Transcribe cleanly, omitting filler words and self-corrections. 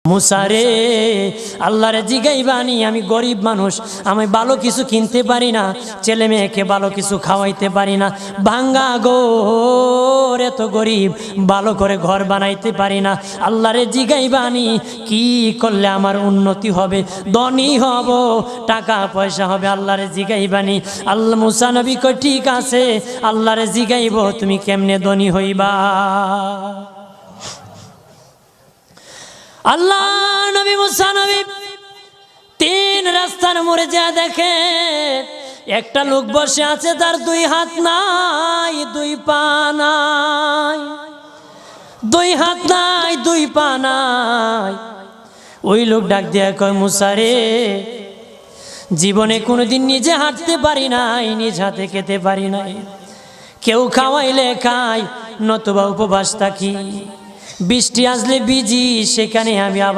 মুসারে আল্লাহরে জিগাইবানি, আমি গরিব মানুষ, আমি ভালো কিছু কিনতে পারি না, ছেলে মেয়েকে ভালো কিছু খাওয়াইতে পারি না, ভাঙ্গা ঘর, এত গরিব, ভালো করে ঘর বানাইতে পারি না। আল্লাহরে জিগাইবানি কি করলে আমার উন্নতি হবে, ধনী হব, টাকা পয়সা হবে। আল্লাহরে জিগাইবানি। আল্লাহ মুসা নবী কই ঠিক আছে, আল্লাহরে জিগাইব তুমি কেমনে ধনী হইবা। আল্লাহ নবী মুসা নবী তিন রাস্তার মোড়ে যা দেখে একটা লোক বসে আছে, তার দুই হাত নাই, দুই পা নাই, দুই হাত নাই, দুই পা নাই। ওই লোক ডাক দিয়া কয়, মুসা রে, জীবনে কোনোদিন নিজে হাঁটতে পারি নাই, নিজ হাতে খেতে পারি নাই, কেউ খাওয়াইলে খাই, নতুবা উপবাস থাকি, বৃষ্টি আসলে ভিজি, সেখানে আমি